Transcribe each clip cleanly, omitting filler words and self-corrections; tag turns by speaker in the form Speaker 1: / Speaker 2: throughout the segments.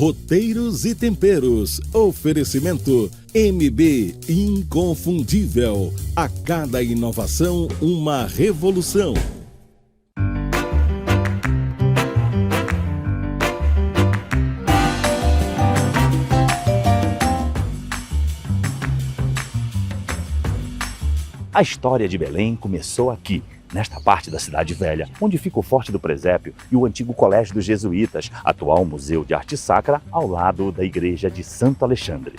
Speaker 1: Roteiros e temperos. Oferecimento MB Inconfundível. A cada inovação, uma revolução.
Speaker 2: A história de Belém começou aqui, nesta parte da Cidade Velha, onde fica o Forte do Presépio e o antigo Colégio dos Jesuítas, atual Museu de Arte Sacra, ao lado da Igreja de Santo Alexandre.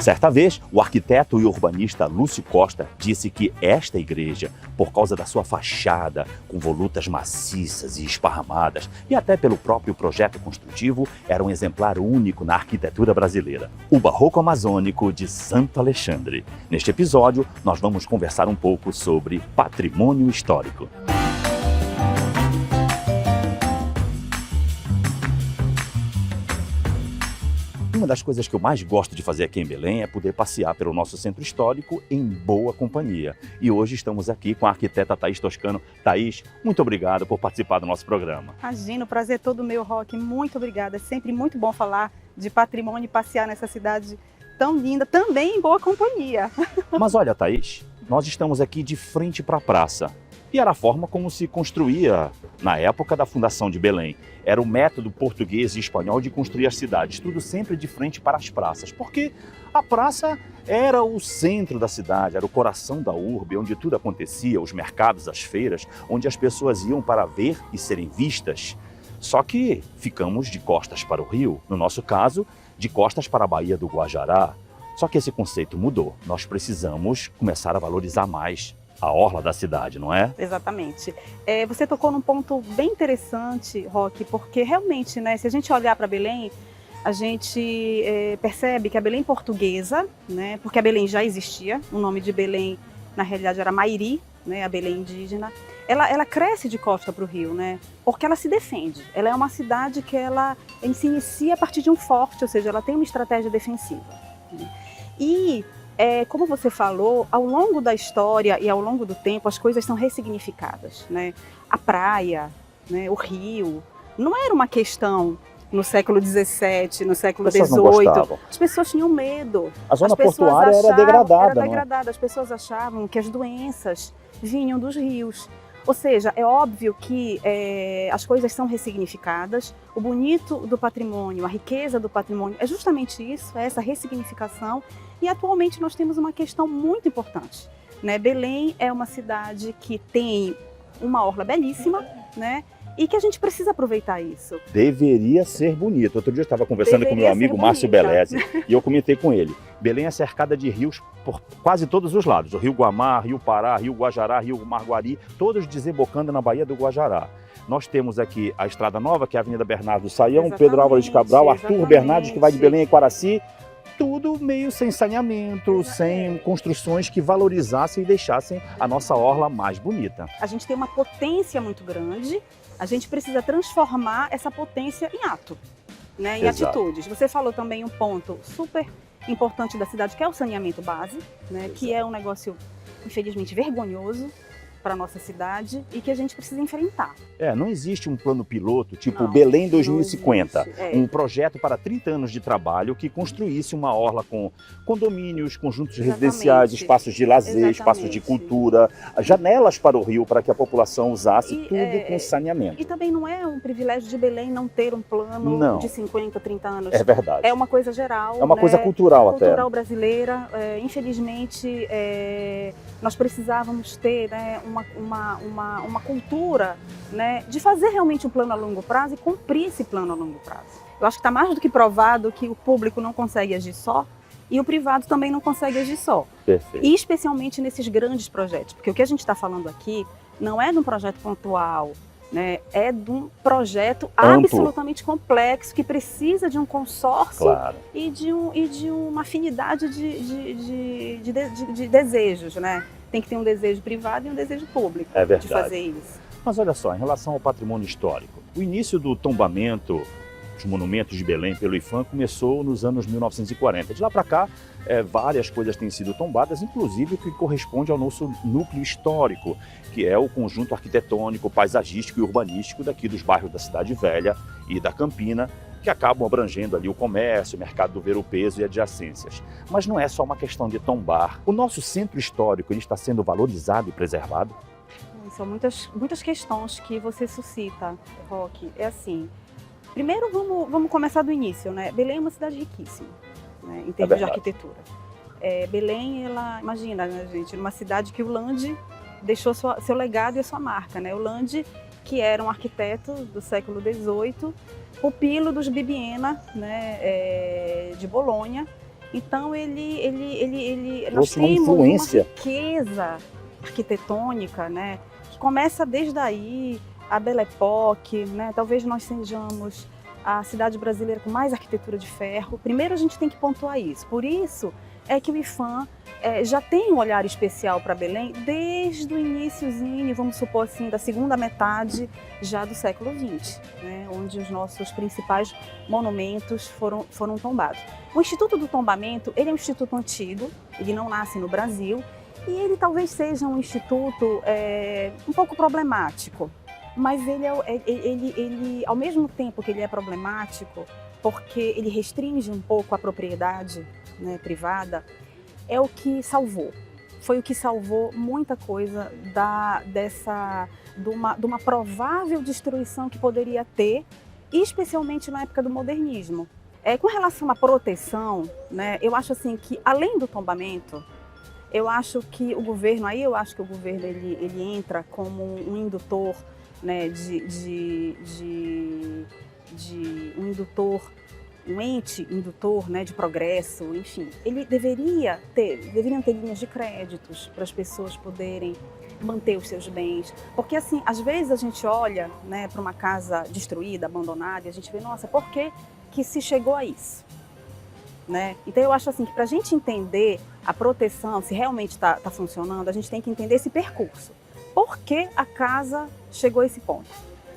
Speaker 2: Certa vez, o arquiteto e urbanista Lúcio Costa disse que esta igreja, por causa da sua fachada, com volutas maciças e esparramadas, e até pelo próprio projeto construtivo, era um exemplar único na arquitetura brasileira. O Barroco Amazônico de Santo Alexandre. Neste episódio, nós vamos conversar um pouco sobre patrimônio histórico. Uma das coisas que eu mais gosto de fazer aqui em Belém é poder passear pelo nosso centro histórico em boa companhia. E hoje estamos aqui com a arquiteta Thaís Toscano. Thaís, muito obrigado por participar do nosso programa.
Speaker 3: Imagina, o prazer é todo meu, Roque. Muito obrigada. É sempre muito bom falar de patrimônio e passear nessa cidade tão linda, também em boa companhia.
Speaker 2: Mas olha, Thaís, nós estamos aqui de frente para a praça. E era a forma como se construía na época da fundação de Belém. Era o método português e espanhol de construir as cidades, tudo sempre de frente para as praças, porque a praça era o centro da cidade, era o coração da urbe, onde tudo acontecia, os mercados, as feiras, onde as pessoas iam para ver e serem vistas. Só que ficamos de costas para o rio, no nosso caso, de costas para a Baía do Guajará. Só que esse conceito mudou, nós precisamos começar a valorizar mais a orla da cidade, não é?
Speaker 3: Exatamente. Você tocou num ponto bem interessante, Roque, porque realmente, né, se a gente olhar para Belém, a gente percebe que a Belém portuguesa, né, porque a Belém já existia, o nome de Belém na realidade era Mairi, né, a Belém indígena, ela cresce de costa para o rio, né, porque ela se defende. Ela é uma cidade que ela se inicia a partir de um forte, ou seja, ela tem uma estratégia defensiva. Né? E como você falou, ao longo da história e ao longo do tempo, as coisas são ressignificadas, né? A praia, né, o rio, não era uma questão no século XVII, no século XVIII. As pessoas tinham medo.
Speaker 2: A zona portuária era degradada.
Speaker 3: As pessoas achavam que as doenças vinham dos rios. Ou seja, é óbvio que as coisas são ressignificadas. O bonito do patrimônio, a riqueza do patrimônio é justamente isso, é essa ressignificação. E atualmente nós temos uma questão muito importante, né? Belém é uma cidade que tem uma orla belíssima, né? E que a gente precisa aproveitar isso.
Speaker 2: Deveria ser bonito. Outro dia eu estava conversando com meu amigo Márcio Beleze e eu comentei com ele. Belém é cercada de rios por quase todos os lados. O Rio Guamá, Rio Pará, Rio Guajará, Rio Marguari, todos desembocando na Baía do Guajará. Nós temos aqui a Estrada Nova, que é a Avenida Bernardo Saião, Pedro Álvares Cabral, Arthur Bernardes, que vai de Belém a Iquaraci. Tudo meio sem saneamento, sem construções que valorizassem e deixassem a nossa orla mais bonita.
Speaker 3: A gente tem uma potência muito grande, a gente precisa transformar essa potência em ato, né, em atitudes. Você falou também um ponto super importante da cidade, que é o saneamento base, né, que é um negócio, infelizmente, vergonhoso para a nossa cidade e que a gente precisa enfrentar.
Speaker 2: Não existe um plano piloto, tipo Belém 2050, um projeto para 30 anos de trabalho que construísse uma orla com condomínios, conjuntos residenciais, espaços de lazer, espaços de cultura, janelas para o rio para que a população usasse, tudo com saneamento.
Speaker 3: E também não é um privilégio de Belém não ter um plano de 50, 30 anos.
Speaker 2: É verdade.
Speaker 3: É uma coisa geral.
Speaker 2: É uma coisa cultural até.
Speaker 3: Cultural brasileira. Infelizmente, nós precisávamos ter, né, uma cultura, né, de fazer realmente um plano a longo prazo e cumprir esse plano a longo prazo. Eu acho que está mais do que provado que o público não consegue agir só e o privado também não consegue agir só.
Speaker 2: Perfeito.
Speaker 3: E especialmente nesses grandes projetos, porque o que a gente está falando aqui não é de um projeto pontual, né, é de um projeto absolutamente complexo que precisa de um consórcio e de uma afinidade de desejos, né? Tem que ter um desejo privado e um desejo público de fazer isso.
Speaker 2: Mas olha só, em relação ao patrimônio histórico, o início do tombamento os monumentos de Belém pelo IPHAN começou nos anos 1940. De lá para cá, várias coisas têm sido tombadas, inclusive o que corresponde ao nosso núcleo histórico, que é o conjunto arquitetônico, paisagístico e urbanístico daqui dos bairros da Cidade Velha e da Campina, que acabam abrangendo ali o comércio, o mercado do ver-o-peso e adjacências. Mas não é só uma questão de tombar. O nosso centro histórico ele está sendo valorizado e preservado?
Speaker 3: São muitas questões que você suscita, Roque. É assim, primeiro vamos começar do início, né? Belém é uma cidade riquíssima, né, em termos de arquitetura. Belém, imagina, né, gente, numa cidade que o Lande deixou seu legado e a sua marca, né? O Lande, que era um arquiteto do século XVIII, pupilo dos Bibbiena, né, de Bolonha. Então nós temos uma riqueza arquitetônica, né, que começa desde aí, a Belle Époque, né? Talvez nós sejamos a cidade brasileira com mais arquitetura de ferro. Primeiro a gente tem que pontuar isso. Por isso é que o IPHAN já tem um olhar especial para Belém desde o iniciozinho, vamos supor assim, da segunda metade já do século XX, né? Onde os nossos principais monumentos foram tombados. O Instituto do Tombamento, ele é um instituto antigo, ele não nasce no Brasil e ele talvez seja um instituto um pouco problemático. Mas ele, ao mesmo tempo que ele é problemático, porque ele restringe um pouco a propriedade, né, privada, é o que salvou. Foi o que salvou muita coisa de uma provável destruição que poderia ter, especialmente na época do modernismo. Com relação à proteção, né, eu acho assim que, além do tombamento, eu acho que o governo ele entra como um indutor, né, um ente indutor, né, de progresso, enfim. Deveriam ter linhas de créditos para as pessoas poderem manter os seus bens. Porque, assim, às vezes a gente olha, né, para uma casa destruída, abandonada, e a gente vê, nossa, por que se chegou a isso? Né? Então eu acho assim que para a gente entender a proteção, se realmente está funcionando, a gente tem que entender esse percurso. Por que a casa chegou a esse ponto?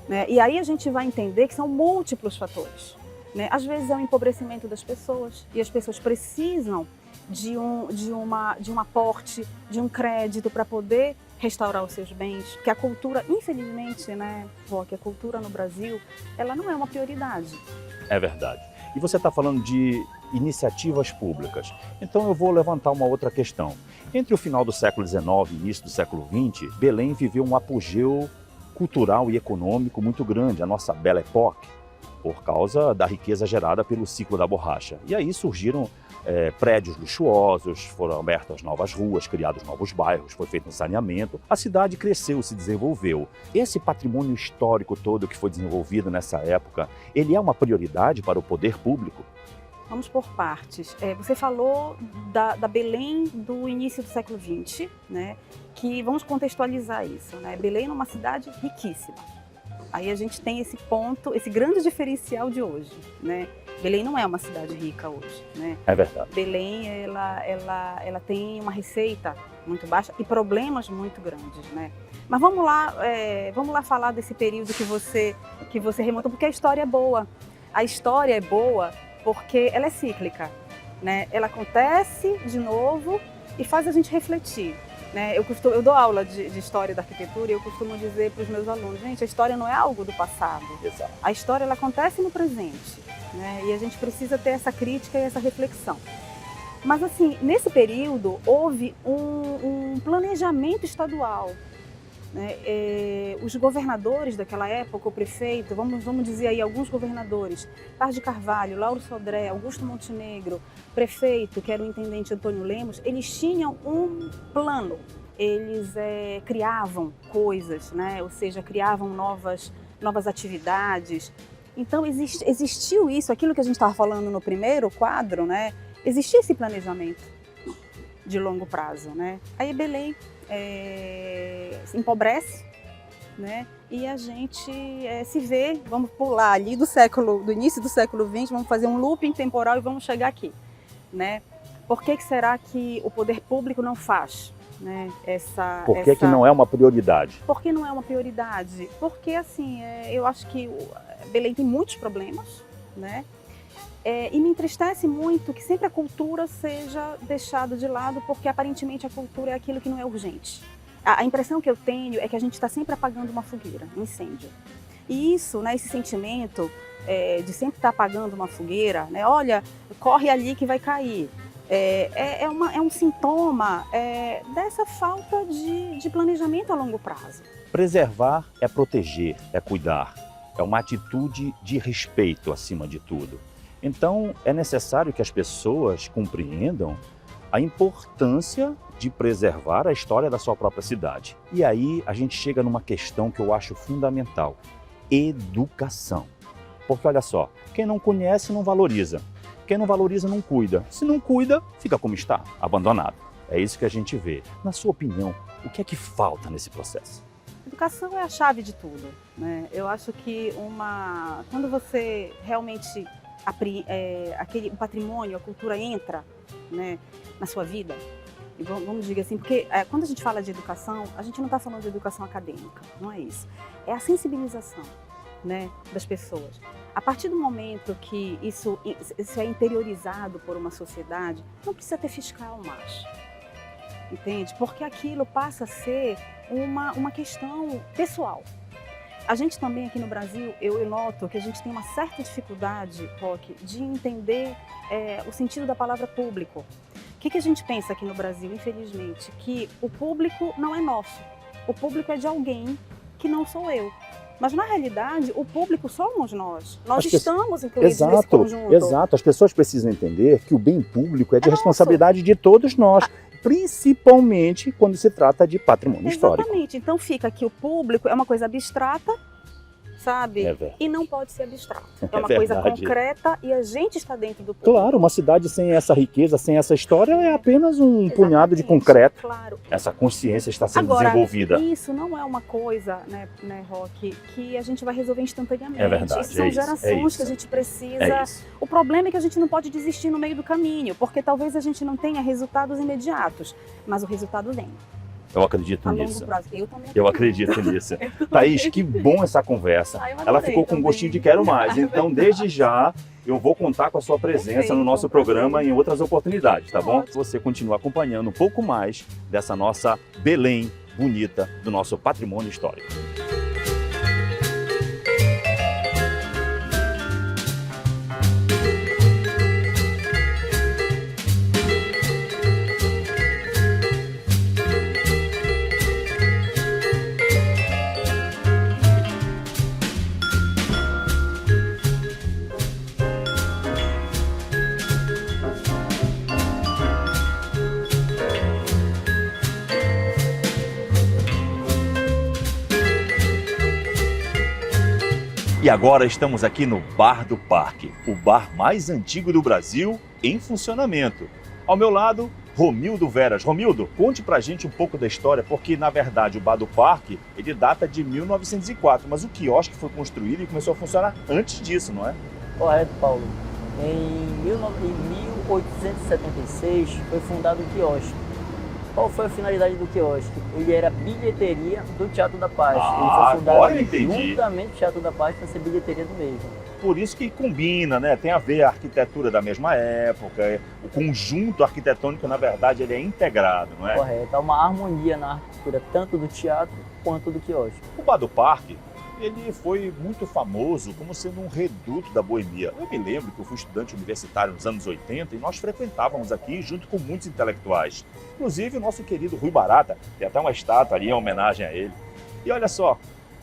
Speaker 3: Né? E aí a gente vai entender que são múltiplos fatores. Né? Às vezes é o empobrecimento das pessoas e as pessoas precisam de um aporte, de um crédito para poder restaurar os seus bens. Porque a cultura, infelizmente, né, Roque, a cultura no Brasil, ela não é uma prioridade.
Speaker 2: É verdade. E você está falando de iniciativas públicas. Então eu vou levantar uma outra questão. Entre o final do século XIX e início do século XX, Belém viveu um apogeu cultural e econômico muito grande, a nossa Belle Époque, por causa da riqueza gerada pelo ciclo da borracha. E aí surgiram prédios luxuosos, foram abertas novas ruas, criados novos bairros, foi feito um saneamento. A cidade cresceu, se desenvolveu. Esse patrimônio histórico todo que foi desenvolvido nessa época, ele é uma prioridade para o poder público?
Speaker 3: Vamos por partes. Você falou da Belém do início do século XX, né? Que vamos contextualizar isso, né? Belém é uma cidade riquíssima. Aí a gente tem esse ponto, esse grande diferencial de hoje, né? Belém não é uma cidade rica hoje, né?
Speaker 2: É verdade.
Speaker 3: Belém, ela tem uma receita muito baixa e problemas muito grandes, né? Mas vamos lá falar desse período que você remontou, porque a história é boa. A história é boa porque ela é cíclica, né? Ela acontece de novo e faz a gente refletir. Né? Eu dou aula de história da arquitetura e eu costumo dizer para os meus alunos, gente, a história não é algo do passado.
Speaker 2: Exato.
Speaker 3: A história ela acontece no presente, né? E a gente precisa ter essa crítica e essa reflexão. Mas assim, nesse período houve um planejamento estadual. Né? Os governadores daquela época, o prefeito, vamos dizer aí alguns governadores, Paz de Carvalho, Lauro Sodré, Augusto Montenegro, prefeito, que era o intendente Antônio Lemos, eles tinham um plano, eles criavam coisas, né? Ou seja, criavam novas atividades. Então existiu isso, aquilo que a gente estava falando no primeiro quadro, né? Existia esse planejamento de longo prazo, né? Aí Belém se empobrece, né? E a gente se vê, vamos pular ali do início do século XX, vamos fazer um looping temporal e vamos chegar aqui, né? Por que será que o poder público não faz, né,
Speaker 2: Por que não é uma prioridade?
Speaker 3: Por que não é uma prioridade? Porque assim, eu acho que Belém tem muitos problemas, né? E me entristece muito que sempre a cultura seja deixada de lado, porque aparentemente a cultura é aquilo que não é urgente. A impressão que eu tenho é que a gente está sempre apagando uma fogueira, um incêndio. E isso, né, esse sentimento de sempre estar apagando uma fogueira, né, olha, corre ali que vai cair, é um sintoma dessa falta de planejamento a longo prazo.
Speaker 2: Preservar é proteger, é cuidar, é uma atitude de respeito acima de tudo. Então, é necessário que as pessoas compreendam a importância de preservar a história da sua própria cidade. E aí a gente chega numa questão que eu acho fundamental: educação. Porque olha só, quem não conhece não valoriza. Quem não valoriza não cuida. Se não cuida, fica como está, abandonado. É isso que a gente vê. Na sua opinião, o que é que falta nesse processo?
Speaker 3: Educação é a chave de tudo, né? Eu acho que quando você realmente aquele patrimônio, a cultura entra, né, na sua vida, e vamos dizer assim, porque quando a gente fala de educação, a gente não está falando de educação acadêmica, não é isso. É a sensibilização, né, das pessoas. A partir do momento que isso é interiorizado por uma sociedade, não precisa ter fiscal mais, entende? Porque aquilo passa a ser uma questão pessoal. A gente também aqui no Brasil, eu noto que a gente tem uma certa dificuldade, Roque, de entender o sentido da palavra público. O que a gente pensa aqui no Brasil, infelizmente? Que o público não é nosso. O público é de alguém que não sou eu. Mas, na realidade, o público somos nós. Nós estamos incluídos nesse conjunto.
Speaker 2: Exato. As pessoas precisam entender que o bem público é de responsabilidade de todos nós, principalmente quando se trata de patrimônio histórico.
Speaker 3: Exatamente. Então, fica que o público é uma coisa abstrata, sabe? E não pode ser abstrato. É uma coisa concreta e a gente está dentro do público.
Speaker 2: Claro, uma cidade sem essa riqueza, sem essa história, é apenas um punhado de concreto.
Speaker 3: Claro.
Speaker 2: Essa consciência está sendo desenvolvida.
Speaker 3: Isso não é uma coisa, né, Roque, que a gente vai resolver instantaneamente.
Speaker 2: É verdade.
Speaker 3: Isso são gerações que a gente precisa. O problema é que a gente não pode desistir no meio do caminho, porque talvez a gente não tenha resultados imediatos, mas o resultado vem.
Speaker 2: Eu acredito nisso.
Speaker 3: Eu
Speaker 2: acredito nisso. Thaís, que bom essa conversa. Ela ficou com um gostinho de quero mais. Então, desde já, eu vou contar com a sua presença no nosso programa em outras oportunidades, tá bom? Você continua acompanhando um pouco mais dessa nossa Belém bonita, do nosso patrimônio histórico. E agora estamos aqui no Bar do Parque, o bar mais antigo do Brasil em funcionamento. Ao meu lado, Romildo Veras. Romildo, conte pra gente um pouco da história, porque na verdade o Bar do Parque ele data de 1904, mas o quiosque foi construído e começou a funcionar antes disso, não é?
Speaker 4: Correto, Paulo. Em 1876 foi fundado o quiosque. Qual foi a finalidade do quiosque? Ele era bilheteria do Teatro da Paz. Ele foi fundado juntamente com o Teatro da Paz para ser bilheteria do mesmo.
Speaker 2: Por isso que combina, né? Tem a ver a arquitetura da mesma época, o conjunto arquitetônico, na verdade, ele é integrado, não é?
Speaker 4: Correto. Há uma harmonia na arquitetura, tanto do teatro quanto do quiosque.
Speaker 2: O Bar do Parque, ele foi muito famoso como sendo um reduto da boemia. Eu me lembro que eu fui estudante universitário nos anos 80 e nós frequentávamos aqui junto com muitos intelectuais. Inclusive o nosso querido Rui Barata, tem até uma estátua ali em homenagem a ele. E olha só,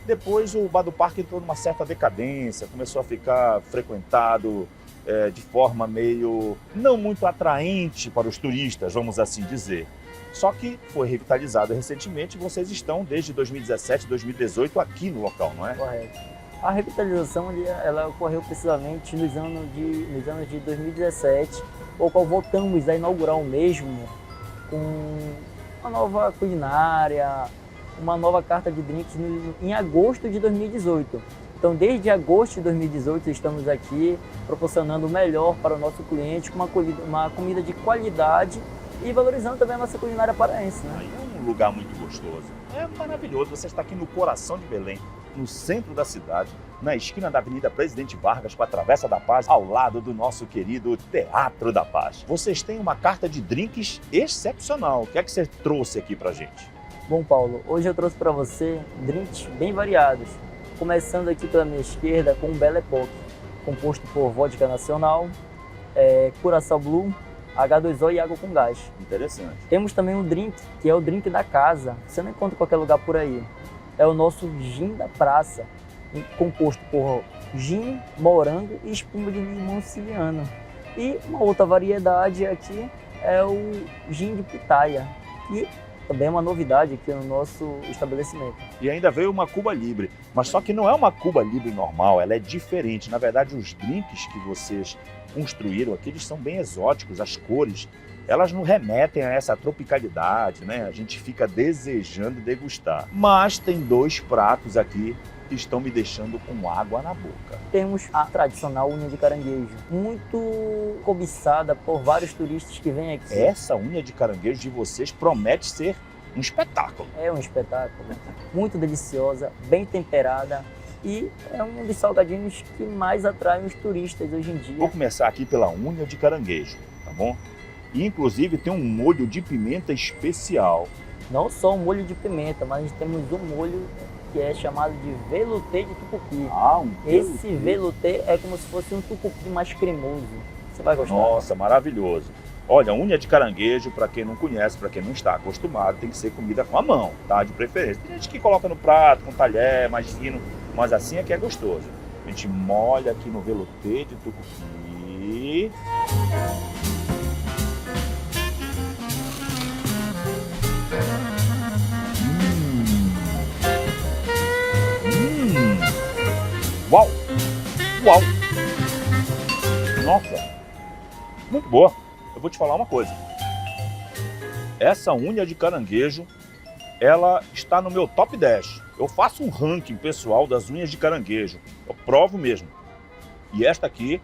Speaker 2: depois o Bar do Parque entrou numa certa decadência, começou a ficar frequentado de forma meio não muito atraente para os turistas, vamos assim dizer. Só que foi revitalizado recentemente e vocês estão desde 2017, 2018 aqui no local, não é?
Speaker 4: Correto. A revitalização ela ocorreu precisamente nos anos de 2017, o qual voltamos a inaugurar o mesmo com uma nova culinária, uma nova carta de drinks em agosto de 2018. Então, desde agosto de 2018, estamos aqui proporcionando o melhor para o nosso cliente, com uma comida de qualidade e valorizando também a nossa culinária paraense, né?
Speaker 2: É um lugar muito gostoso. É maravilhoso, você está aqui no coração de Belém. no centro da cidade, na esquina da Avenida Presidente Vargas com a Travessa da Paz, ao lado do nosso querido Teatro da Paz. Vocês têm uma carta de drinks excepcional. O que é que você trouxe aqui pra gente?
Speaker 4: Bom, Paulo, hoje eu trouxe para você drinks bem variados. Começando aqui pela minha esquerda com o Belle Époque, composto por vodka nacional, Curaçao Blue, H2O e água com gás.
Speaker 2: Interessante.
Speaker 4: Temos também um drink, que é o drink da casa. Você não encontra em qualquer lugar por aí. É o nosso gin da praça, composto por gin, morango e espuma de limão siciliano. E uma outra variedade aqui é o gin de pitaia, que também é uma novidade aqui no nosso estabelecimento.
Speaker 2: E ainda veio uma Cuba Libre, mas só que não é uma Cuba Libre normal, ela é diferente. Na verdade, os drinks que vocês construíram aqui, eles são bem exóticos, as cores, elas não remetem a essa tropicalidade, né? A gente fica desejando degustar. Mas tem 2 pratos aqui que estão me deixando com água na boca.
Speaker 4: Temos a tradicional unha de caranguejo, muito cobiçada por vários turistas que vêm aqui.
Speaker 2: Essa unha de caranguejo de vocês promete ser um espetáculo.
Speaker 4: É um espetáculo, muito deliciosa, bem temperada e é um dos salgadinhos que mais atraem os turistas hoje em dia.
Speaker 2: Vou começar aqui pela unha de caranguejo, tá bom? E inclusive tem um molho de pimenta especial.
Speaker 4: Não só um molho de pimenta, mas temos um molho que é chamado de velouté de tucupi. Esse velouté é como se fosse um tucupi mais cremoso. Você vai gostar.
Speaker 2: Nossa, maravilhoso. Olha, unha de caranguejo, para quem não conhece, para quem não está acostumado, tem que ser comida com a mão, tá? De preferência. Tem gente que coloca no prato, com talher, mais fino, mas assim é que é gostoso. A gente molha aqui no velouté de tucupi. Uau! Uau! Nossa! Muito boa! Eu vou te falar uma coisa. Essa unha de caranguejo, ela está no meu top 10. Eu faço um ranking pessoal das unhas de caranguejo. Eu provo mesmo. E esta aqui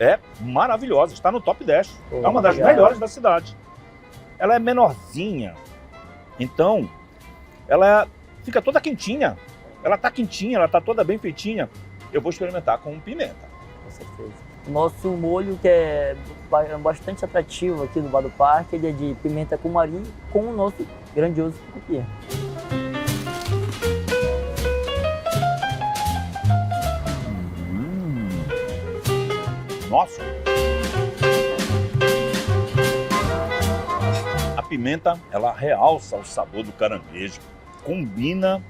Speaker 2: é maravilhosa, está no top 10. É uma das melhores da cidade. Ela é menorzinha, então ela fica toda quentinha. Ela tá quentinha, ela tá toda bem feitinha. Eu vou experimentar com pimenta.
Speaker 4: Com certeza. O nosso molho, que é bastante atrativo aqui no Bar do Parque, ele é de pimenta cumari com o nosso grandioso tucupi.
Speaker 2: Nossa! A pimenta, ela realça o sabor do caranguejo, combina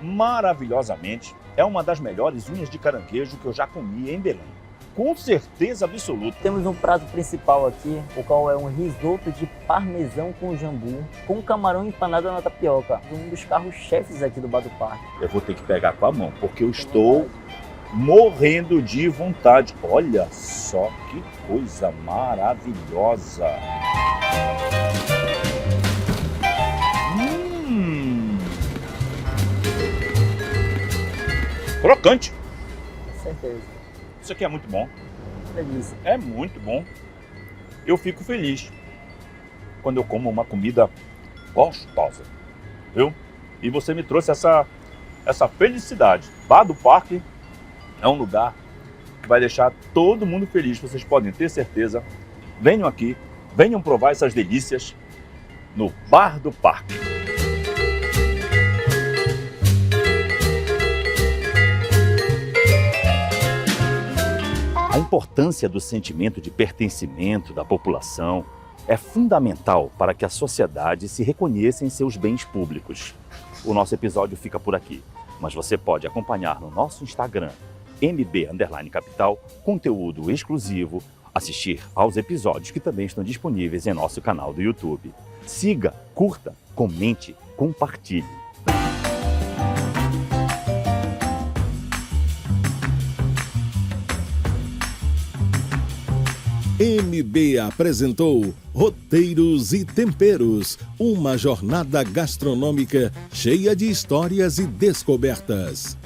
Speaker 2: maravilhosamente. É uma das melhores unhas de caranguejo que eu já comi em Belém. Com certeza absoluta.
Speaker 4: Temos um prato principal aqui, o qual é um risoto de parmesão com jambu, com camarão empanado na tapioca. Um dos carros-chefes aqui do Bar do Parque.
Speaker 2: Eu vou ter que pegar com a mão, porque eu estou morrendo de vontade. Olha só que coisa maravilhosa. Crocante.
Speaker 4: Com certeza.
Speaker 2: Isso aqui é muito bom.
Speaker 4: Delícia.
Speaker 2: É muito bom. Eu fico feliz quando eu como uma comida gostosa, viu? E você me trouxe essa felicidade. Bar do Parque é um lugar que vai deixar todo mundo feliz. Vocês podem ter certeza. Venham aqui, venham provar essas delícias no Bar do Parque. A importância do sentimento de pertencimento da população é fundamental para que a sociedade se reconheça em seus bens públicos. O nosso episódio fica por aqui, mas você pode acompanhar no nosso Instagram, mb_capital, conteúdo exclusivo, assistir aos episódios que também estão disponíveis em nosso canal do YouTube. Siga, curta, comente, compartilhe.
Speaker 1: MB apresentou Roteiros e Temperos, uma jornada gastronômica cheia de histórias e descobertas.